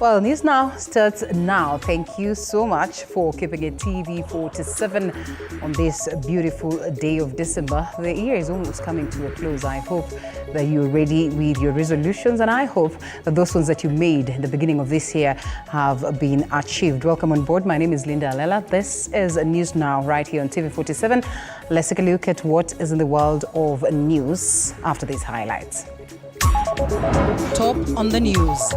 Well, News Now starts now. Thank you so much for keeping it TV47 on this beautiful day of December. The year is almost coming to a close. I hope that you're ready with your resolutions, and I hope that those ones that you made in the beginning of this year have been achieved. Welcome on board. My name is Linda Alela. This is News Now right here on TV47. Let's take a look at what is in the world of news after these highlights. Top on the news.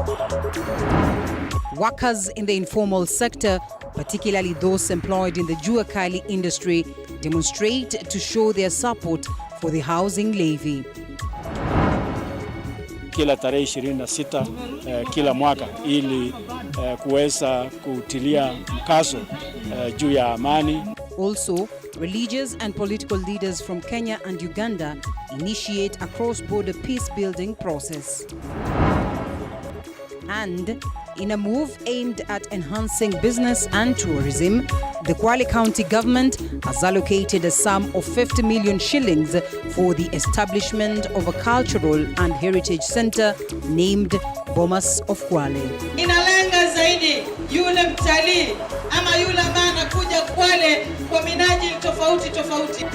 Workers in the informal sector, particularly those employed in the jua kali industry, demonstrate to show their support for the housing levy. Kila tarehe 26 kila mwaka ili kuweza kutilia mkazo juu ya amani. Also, religious and political leaders from Kenya and Uganda initiate a cross-border peace-building process. And in a move aimed at enhancing business and tourism, the Kwale County government has allocated a sum of 50 million shillings for the establishment of a cultural and heritage center named Bomas of Kwale. Inalenga zaidi yule mtalii ama yule ambaye anakuja Kwale kwa minajili tofauti tofauti.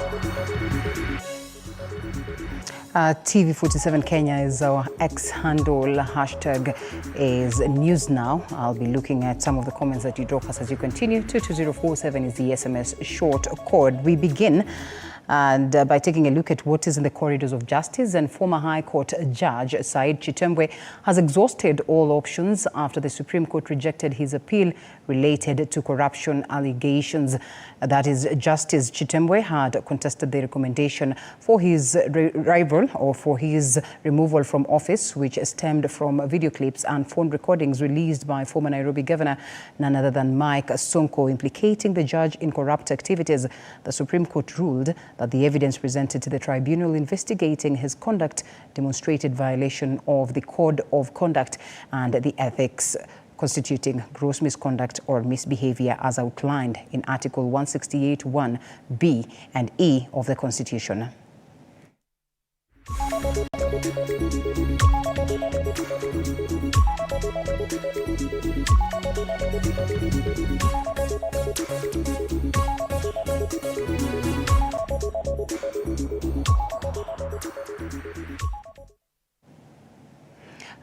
TV47 Kenya is our X handle. Hashtag is News Now. I'll be looking at some of the comments that you drop us as you continue. 22047 is the SMS short code. We begin by taking a look at what is in the corridors of justice, and former High Court Judge Said Chitembwe has exhausted all options after the Supreme Court rejected his appeal related to corruption allegations. That is, Justice Chitembwe had contested the recommendation for his removal from office, which stemmed from video clips and phone recordings released by former Nairobi Governor, none other than Mike Sonko, implicating the judge in corrupt activities. The Supreme Court ruled that the evidence presented to the tribunal investigating his conduct demonstrated violation of the Code of Conduct and the ethics, constituting gross misconduct or misbehavior as outlined in Article 168(1)(b) and (e) of the Constitution.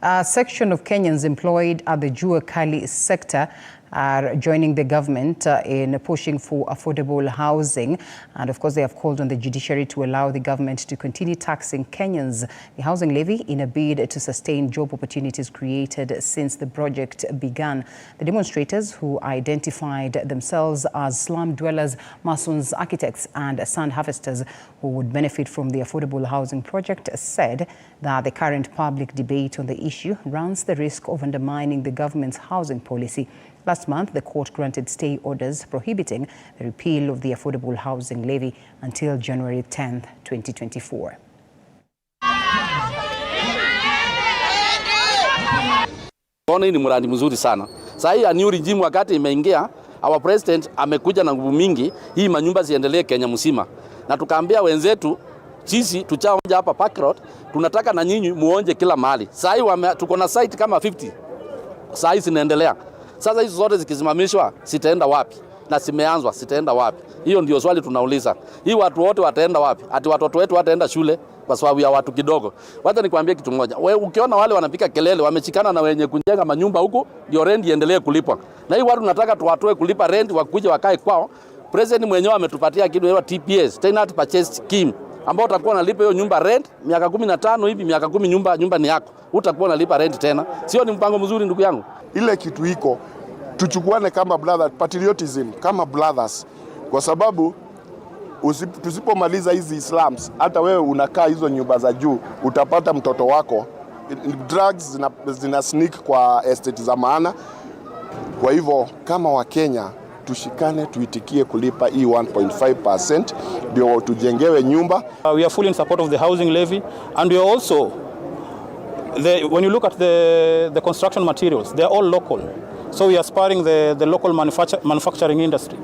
A section of Kenyans employed at the jua kali sector are joining the government in pushing for affordable housing. And of course, they have called on the judiciary to allow the government to continue taxing Kenyans the housing levy in a bid to sustain job opportunities created since the project began. The demonstrators, who identified themselves as slum dwellers, masons, architects and sand harvesters who would benefit from the affordable housing project, said that the current public debate on the issue runs the risk of undermining the government's housing policy. Last month, the court granted stay orders prohibiting the repeal of the affordable housing levy until January 10, 2024. Hii ni mradi mzuri sana. Sasa hii new regime wakati imeingia, our president amekuja na nguvu mingi, hii manyumba ziendelee Kenya mzima. Na tukaambia wenzetu, sisi tuchaonja hapa Park Road, tunataka na nyinyi muonje kila mahali. Sasa hii tuko na site kama 50. Sasa hii zinaendelea. Sasa hizo zote zikisimamishwa sitaenda wapi? Na simeanzwa sitaenda wapi? Hiyo ndio swali tunauliza. Hii watu wote wataenda wapi? Ati watoto wetu wataenda shule kwa sababu ya watu kidogo. Wacha nikwambie kitu moja. Wewe ukiona wale wanapika kelele, wamechikana na wenye kujenga manyumba huko, ndio rent iendelee kulipwa. Na hii watu nataka tuwatoe kulipa rent, wakuje wakae kwao. President mwenyewe ametupatia kitu inaitwa TPS, Tenant Purchase Scheme, ambao utakuwa unalipa hiyo nyumba rent miaka 15 hivi, miaka 10 nyumba ni yako. Utakuwa unalipa rent tena. Sio ni mpango mzuri ndugu yangu? Ile kitu iko tuchukuane kama brothers, patriotism kama brothers, kwa sababu tusipomaliza hizi slums, hata wewe unakaa hizo nyumba za juu, utapata mtoto wako drugs zina sneak kwa estate za maana. Kwa hivyo kama wa Kenya tushikane, tuitikie kulipa hii 1.5% ndio tujengewe nyumba. We are fully in support of the housing levy, and we are also when you look at the construction materials, they're all local. So we are spurring the local manufacturing industry.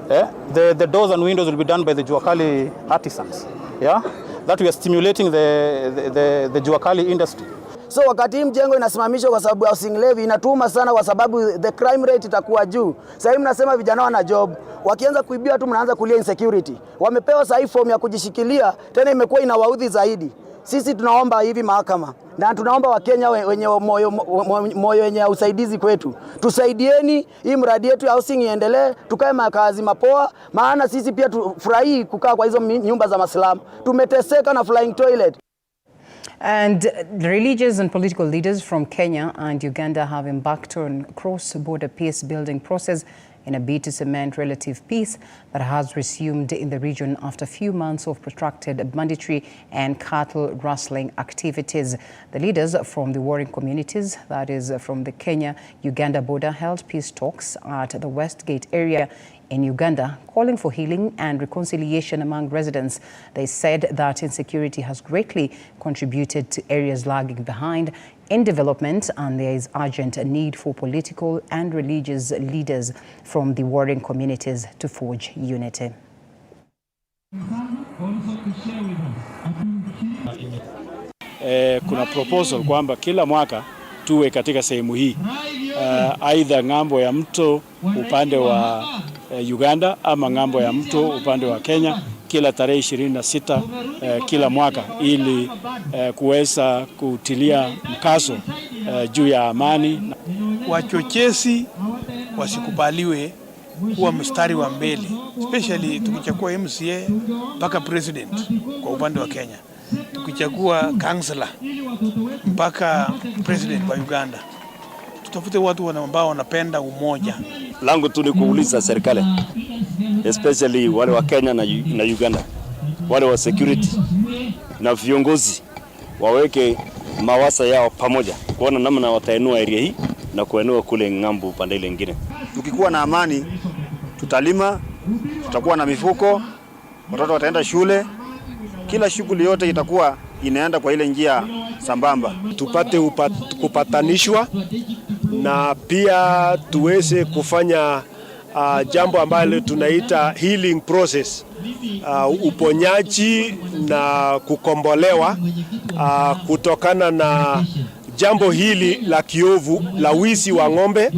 Yeah? The doors and windows will be done by the Juakali artisans. Yeah? That we are stimulating the Juakali industry. So wakati hii mjengo inasimamishwa kwa sababu housing levy inatuma sana kwa sababu the crime rate itakuwa juu. Sasa hivi mnasema vijana wana job. Wakianza kuibia tu mnaanza kulia insecurity. Wamepewa sasa form ya kujishikilia tena imekuwa inawaudhi zaidi. Sisi tunaomba hivi mahakama na tunaomba Wakenya wenye moyo wenye usaidizi kwetu. Tusaidieni hii mradi yetu ya housing iendelee, tukae makazi mapoa, maana sisi pia tufurahi kukaa kwa hizo nyumba za maslamu. Tumeteseka na flying toilet. And religious and political leaders from Kenya and Uganda have embarked on cross-border peace-building process in a bid to cement relative peace that has resumed in the region after a few months of protracted banditry and cattle rustling activities. The leaders from the warring communities, that is from the Kenya-Uganda border, held peace talks at the Westgate area in Uganda, calling for healing and reconciliation among residents. They said that insecurity has greatly contributed to areas lagging behind in development, and there is urgent need for political and religious leaders from the warring communities to forge unity. Kuna proposal kwamba kila mwaka tuwe katika sehemu hii, aidha ng'ambo ya mto upande wa Uganda ama ng'ambo ya mto upande wa Kenya kila tarehe 26 kila mwaka, ili kuweza kutilia mkazo juu ya amani. Wachochezi wasikubaliwe kuwa mstari wa mbele, especially tukichagua MCA mpaka president kwa upande wa Kenya, tukichagua councillor mpaka president wa Uganda. Tutafute watu ambao wanapenda umoja. Langu tu ni kuuliza serikali, especially wale wa Kenya na Uganda, wale wa security na viongozi waweke mawasa yao pamoja kuona namna watainua area hii na kuinua kule ng'ambo pande ile nyingine. Tukikuwa na amani, tutalima, tutakuwa na mifuko, watoto wataenda shule, kila shughuli yote itakuwa inaenda kwa ile njia sambamba. Tupate kupatanishwa na pia tuweze kufanya jambo ambalo tunaita healing process, uponyaji na kukombolewa kutokana na jambo hili la kiovu la wizi wa ng'ombe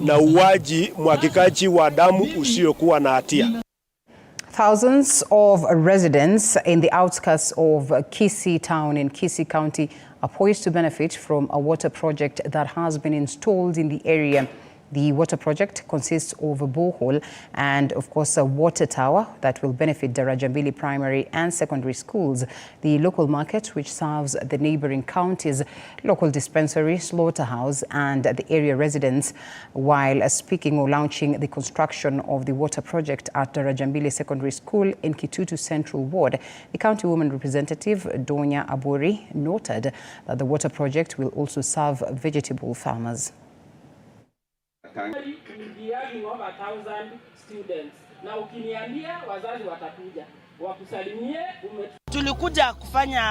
na uwaji mwagikaji wa damu usiokuwa na hatia. Thousands of residents in the outskirts of Kisii town in Kisii County are poised to benefit from a water project that has been installed in the area. The water project consists of a borehole and, of course, a water tower that will benefit Darajambili primary and secondary schools, the local market which serves the neighboring counties, local dispensary, slaughterhouse and the area residents. While speaking or launching the construction of the water project at Darajambili Secondary School in Kitutu Central Ward, the county woman representative, Donya Aburi, noted that the water project will also serve vegetable farmers. Over 1,000 students. Na ukiniambia wazazi watakuja wakusalimie. Tulikuja kufanya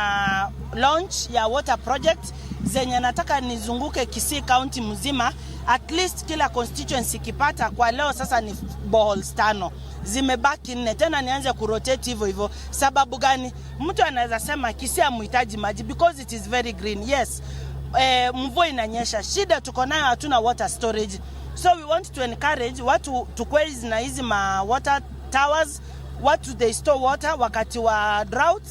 launch ya water project zenye nataka nizunguke Kisii County mzima, at least kila constituency kipata. Kwa leo sasa ni boreholes 5 zimebaki 4, tena nianze kurotate hivyo hivyo. Sababu gani? Mtu anaweza sema Kisii hamhitaji maji because it is very green. Yes, mvua inanyesha, shida tuko nayo hatuna water storage. So we want to encourage watu tukue na hizi ma water towers, watu they store water wakati wa drought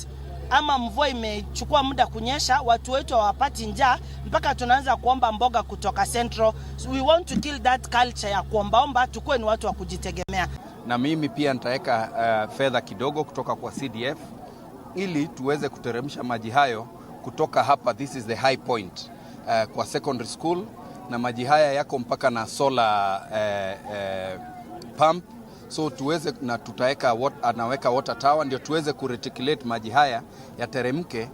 ama mvua imechukua muda kunyesha, watu wetu hawapati njaa mpaka tunaanza kuomba mboga kutoka Central. So we want to kill that culture ya kuombaomba, tukue ni watu wa kujitegemea. Na mimi pia nitaweka fedha kidogo kutoka kwa CDF ili tuweze kuteremsha maji hayo kutoka hapa, this is the high point, kwa secondary school, na maji haya yako mpaka na solar pump, so tuweze na tutaweka anaweka water tower ndio tuweze kureticulate maji haya yateremke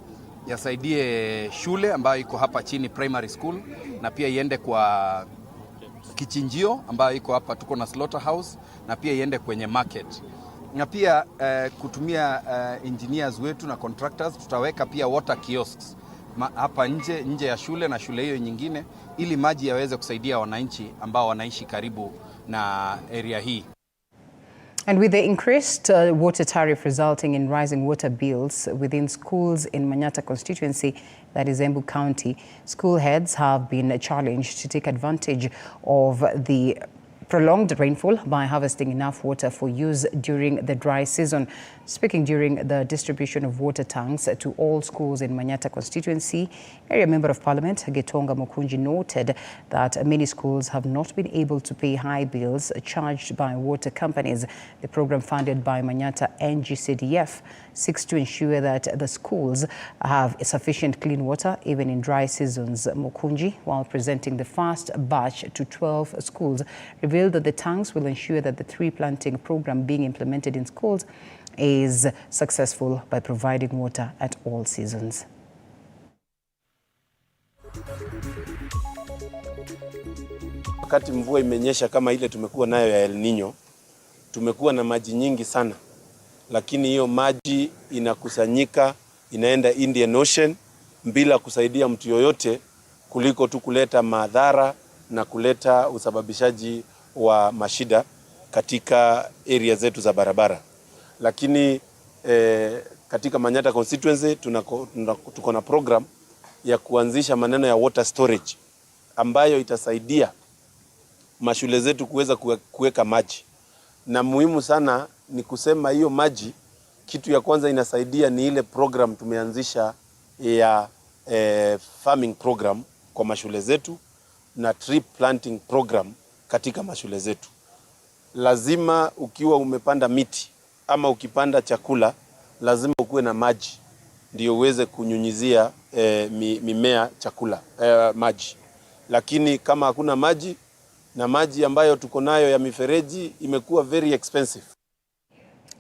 yasaidie shule ambayo iko hapa chini primary school, na pia iende kwa kichinjio ambayo iko hapa, tuko na slaughterhouse, na pia iende kwenye market, na pia kutumia engineers wetu na contractors tutaweka pia water kiosks hapa nje ya shule na shule hiyo nyingine, ili maji yaweze kusaidia wananchi ambao wanaishi karibu na area hii. And with the increased water tariff resulting in rising water bills within schools in Manyata constituency, that is Embu County, school heads have been challenged to take advantage of the prolonged rainfall by harvesting enough water for use during the dry season. Speaking during the distribution of water tanks to all schools in Manyata constituency, Area Member of Parliament Gitonga Mukunji noted that many schools have not been able to pay high bills charged by water companies. The program funded by Manyata NGCDF seeks to ensure that the schools have sufficient clean water even in dry seasons. Mukunji, while presenting the first batch to 12 schools, revealed that the tanks will ensure that the tree planting program being implemented in schools is successful by providing water at all seasons. Wakati mvua imenyesha kama ile tumekuwa nayo ya El Nino, tumekuwa na maji nyingi sana, lakini hiyo maji inakusanyika, inaenda Indian Ocean bila kusaidia mtu yoyote, kuliko tu kuleta madhara na kuleta usababishaji wa mashida katika area zetu za barabara. Lakini katika Manyata constituency tuko na program ya kuanzisha maneno ya water storage ambayo itasaidia mashule zetu kuweza kuweka maji. Na muhimu sana ni kusema hiyo maji, kitu ya kwanza inasaidia ni ile program tumeanzisha ya farming program kwa mashule zetu na tree planting program katika mashule zetu. Lazima ukiwa umepanda miti ama ukipanda chakula, lazima ukuwe na maji ndio uweze kunyunyizia mimea chakula maji. Lakini kama hakuna maji, na maji ambayo tuko nayo ya mifereji imekuwa very expensive.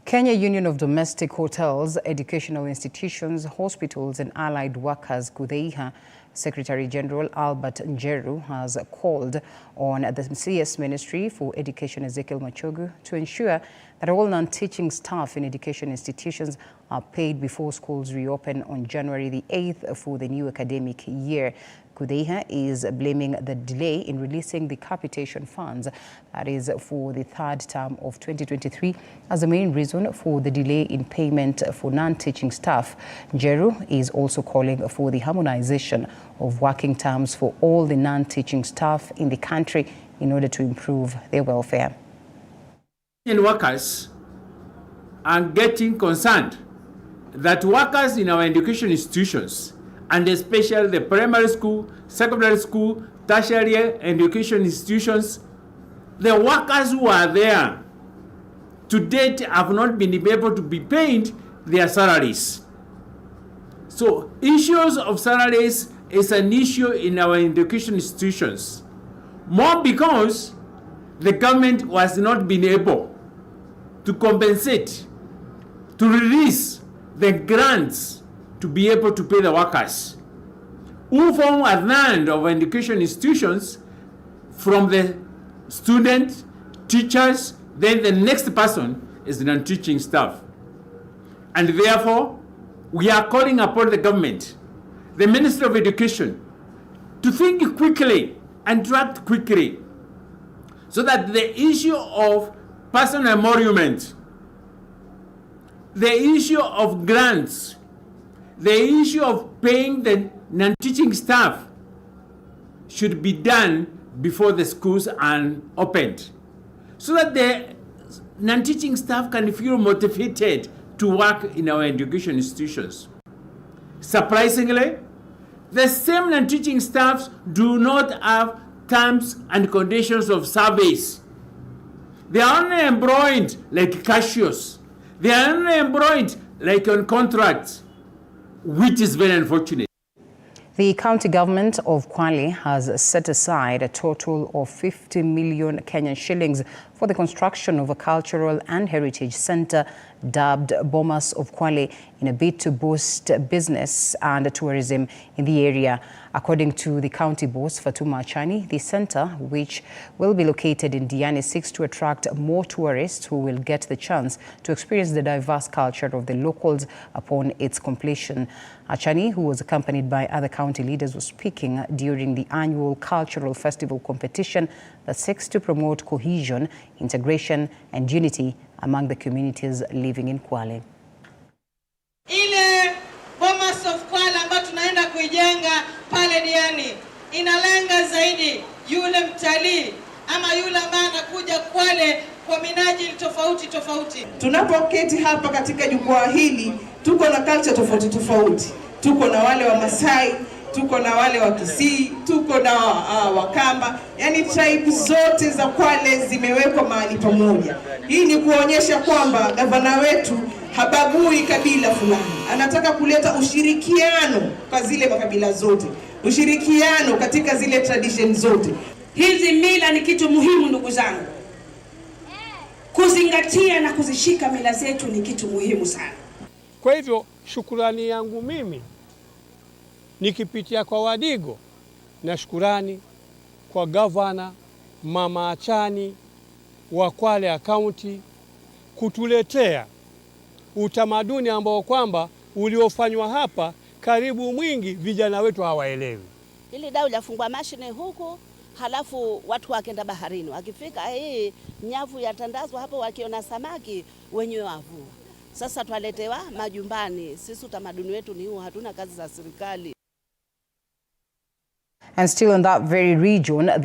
Kenya Union of Domestic Hotels, Educational Institutions, Hospitals and Allied Workers GOtv Secretary General Albert Njeru has called on the CS Ministry for Education Ezekiel Machogu to ensure that all non-teaching staff in education institutions are paid before schools reopen on January the 8th for the new academic year. GOtv is blaming the delay in releasing the capitation funds, that is for the third term of 2023, as the main reason for the delay in payment for non-teaching staff. Njeru is also calling for the harmonization of working terms for all the non-teaching staff in the country in order to improve their welfare. Workers are getting concerned that workers in our education institutions, and especially the primary school, secondary school, tertiary education institutions, the workers who are there to date have not been able to be paid their salaries. So issues of salaries is an issue in our education institutions, more because the government was not being able to compensate, to release the grants to be able to pay the workers who form a land of education institutions, from the student, teachers, then the next person is the non-teaching staff. And therefore, we are calling upon the government, the Minister of Education, to think quickly and to act quickly, so that the issue of personal emolument, the issue of grants, the issue of paying the non-teaching staff should be done before the schools are opened, so that the non-teaching staff can feel motivated to work in our education institutions. Surprisingly, the same non-teaching staffs do not have terms and conditions of service. They are only employed like cashiers. They are only employed like on contracts, which is very unfortunate. The county government of Kwale has set aside a total of 50 million Kenyan shillings for the construction of a cultural and heritage center dubbed Bomas of Kwale in a bid to boost business and tourism in the area. According to the county boss, Fatuma Achani, the center, which will be located in Diani, seeks to attract more tourists who will get the chance to experience the diverse culture of the locals upon its completion. Achani, who was accompanied by other county leaders, was speaking during the annual cultural festival competition that seeks to promote cohesion, integration and unity among the communities living in Kwale. Ile Bomas of Kwale ambayo tunaenda kuijenga pale Diani inalenga zaidi yule mtalii ama yule ambaye anakuja Kwale kwa minajili tofauti tofauti. Tunapoketi hapa katika jukwaa hili, tuko na culture tofauti tofauti. Tuko na wale wa Masai, tuko na wale wa Kisii, tuko na Wakamba. Yani tribe zote za Kwale zimewekwa mahali pamoja. Hii ni kuonyesha kwamba gavana wetu habagui kabila fulani. Anataka kuleta ushirikiano kwa zile makabila zote. Ushirikiano katika zile tradition zote. Hizi mila ni kitu muhimu ndugu zangu. Kuzingatia na kuzishika mila zetu ni kitu muhimu sana. Kwa hivyo shukrani yangu mimi nikipitia kwa Wadigo na shukrani kwa gavana Mama Achani wa Kwale County kutuletea utamaduni ambao kwamba uliofanywa hapa karibu mwingi vijana wetu hawaelewi. Ili dau lafungwa mashine huku, halafu watu wakenda baharini. Wakifika nyavu yatandazwa hapo, wakiona samaki wenyewe wavua. Sasa twaletewa majumbani. Sisi utamaduni wetu ni huu, hatuna kazi za serikali. And still in that very region, the